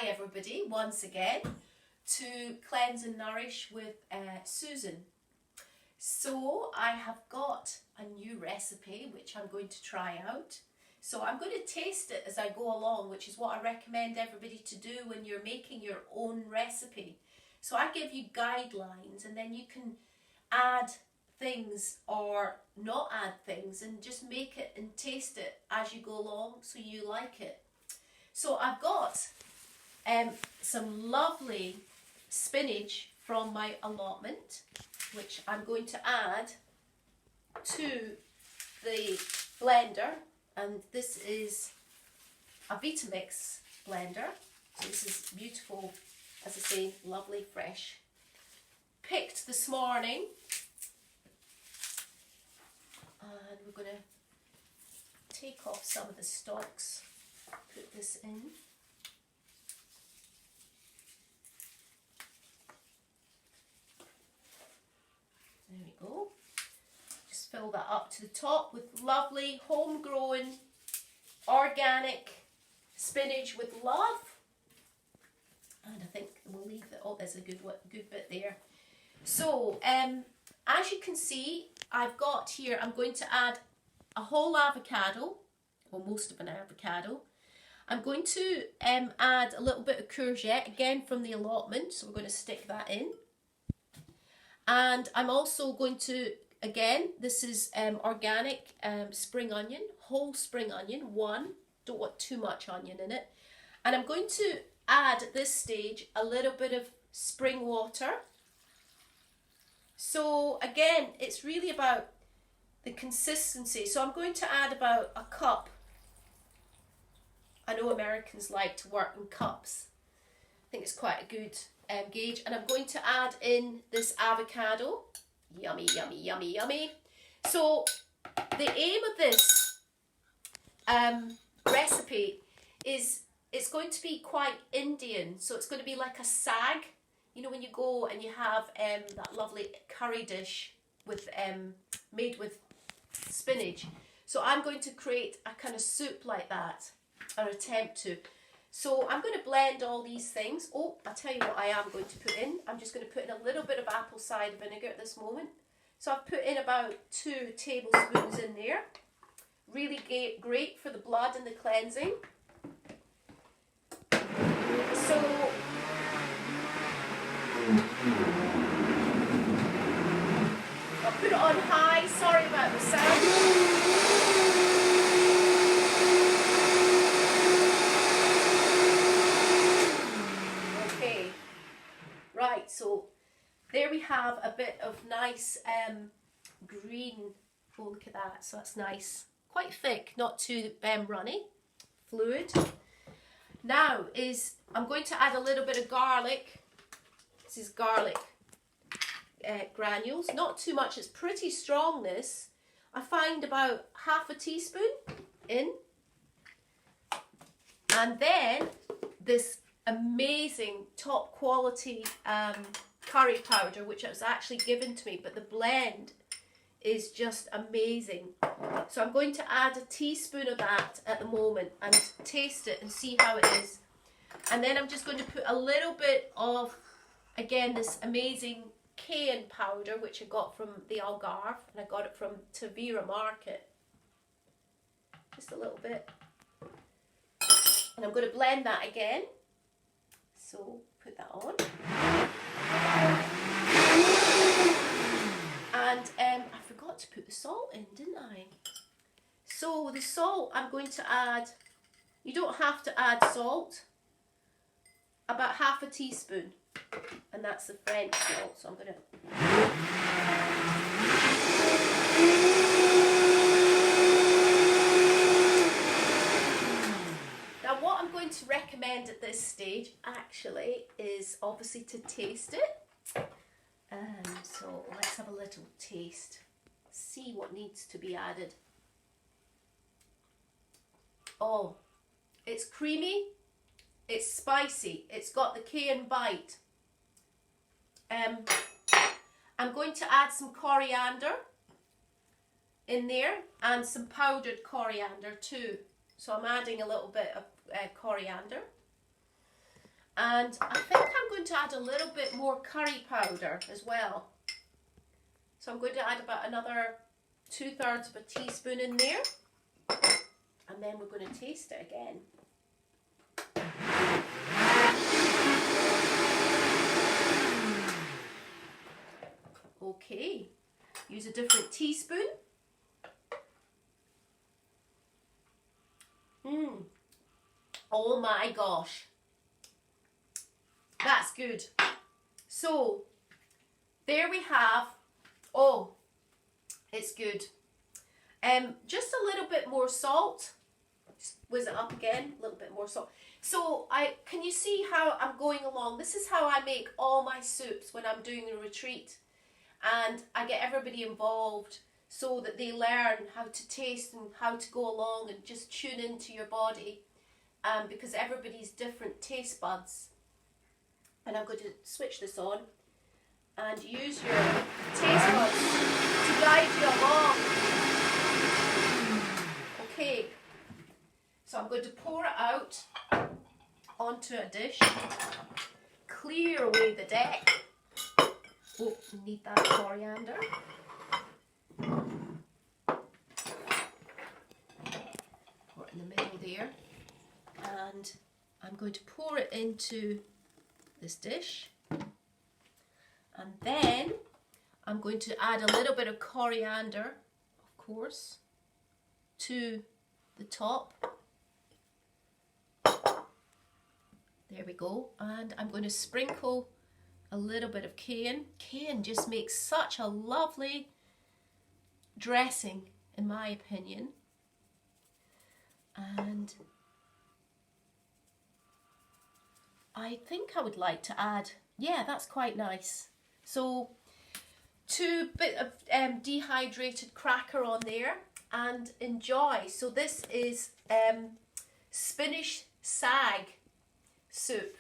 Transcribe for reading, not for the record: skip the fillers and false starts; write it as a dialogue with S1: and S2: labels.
S1: Hi everybody, once again to Cleanse and Nourish with Susan. So I have got a new recipe which I'm going to try out. So I'm going to taste it as I go along, which is what I recommend everybody to do when you're making your own recipe. So I give you guidelines and then you can add things or not add things and just make it and taste it as you go along so you like it. So I've got some lovely spinach from my allotment, which I'm going to add to the blender, and this is a Vitamix blender. So this is beautiful, as I say, lovely, fresh. Picked this morning, and we're going to take off some of the stalks, put this in. There we go. Just fill that up to the top with lovely homegrown organic spinach with love. And I think we'll leave that. Oh, there's a good bit there. So as you can see, I've got here, I'm going to add a whole avocado, or most of an avocado. I'm going to add a little bit of courgette, again from the allotment, so we're going to stick that in. And I'm also going to, again, this is organic spring onion, whole spring onion, one. Don't want too much onion in it. And I'm going to add at this stage a little bit of spring water. So again, it's really about the consistency. So I'm going to add about a cup. I know Americans like to work in cups. I think it's quite a good gauge. And I'm going to add in this avocado. Yummy, yummy, yummy, yummy. So the aim of this recipe is it's going to be quite Indian. So it's going to be like a saag. You know, when you go and you have that lovely curry dish with made with spinach. So I'm going to create a kind of soup like that, or attempt to. So I'm going to blend all these things. Oh, I'll tell you what I am going to put in. I'm just going to put in a little bit of apple cider vinegar at this moment. So I've put in about 2 tablespoons in there. Really great for the blood and the cleansing. So I'll put it on high. Sorry about the sound. Right, so there we have a bit of nice green. Oh, look at that. So that's nice. Quite thick, not too runny. Fluid. Now I'm going to add a little bit of garlic. This is garlic granules. Not too much. It's pretty strong, this. I find about half a teaspoon in. And then this amazing top quality curry powder, which was actually given to me, but the blend is just amazing. So I'm going to add a teaspoon of that at the moment and taste it and see how it is. And then I'm just going to put a little bit of, again, this amazing cayenne powder, which I got from the Algarve, and I got it from Tavira Market. Just a little bit. And I'm going to blend that again. So put that on. And I forgot to put the salt in, didn't I? So the salt I'm going to add, you don't have to add salt, about half a teaspoon. And that's the French salt, so I'm going to... What I'm going to recommend at this stage actually is obviously to taste it. So let's have a little taste. See what needs to be added. Oh, it's creamy. It's spicy. It's got the cayenne bite. I'm going to add some coriander in there and some powdered coriander too. So I'm adding a little bit of coriander. And I think I'm going to add a little bit more curry powder as well. So I'm going to add about another 2/3 of a teaspoon in there. And then we're going to taste it again. Okay, use a different teaspoon. Oh my gosh. That's good. So, there we have, oh, it's good. Just a little bit more salt. Just whiz it up again, a little bit more salt. So, can you see how I'm going along? This is how I make all my soups when I'm doing a retreat. And I get everybody involved so that they learn how to taste and how to go along and just tune into your body. Because everybody's different taste buds. And I'm going to switch this on and use your taste buds to guide you along. Okay, so I'm going to pour it out onto a dish, clear away the deck. Oh, we need that coriander. Pour it in the middle there. And I'm going to pour it into this dish. And then I'm going to add a little bit of coriander, of course, to the top. There we go. And I'm going to sprinkle a little bit of cayenne. Cayenne just makes such a lovely dressing, in my opinion. And I think I would like to add, yeah, that's quite nice. So 2 bit of dehydrated cracker on there, and enjoy. So this is spinach saag soup.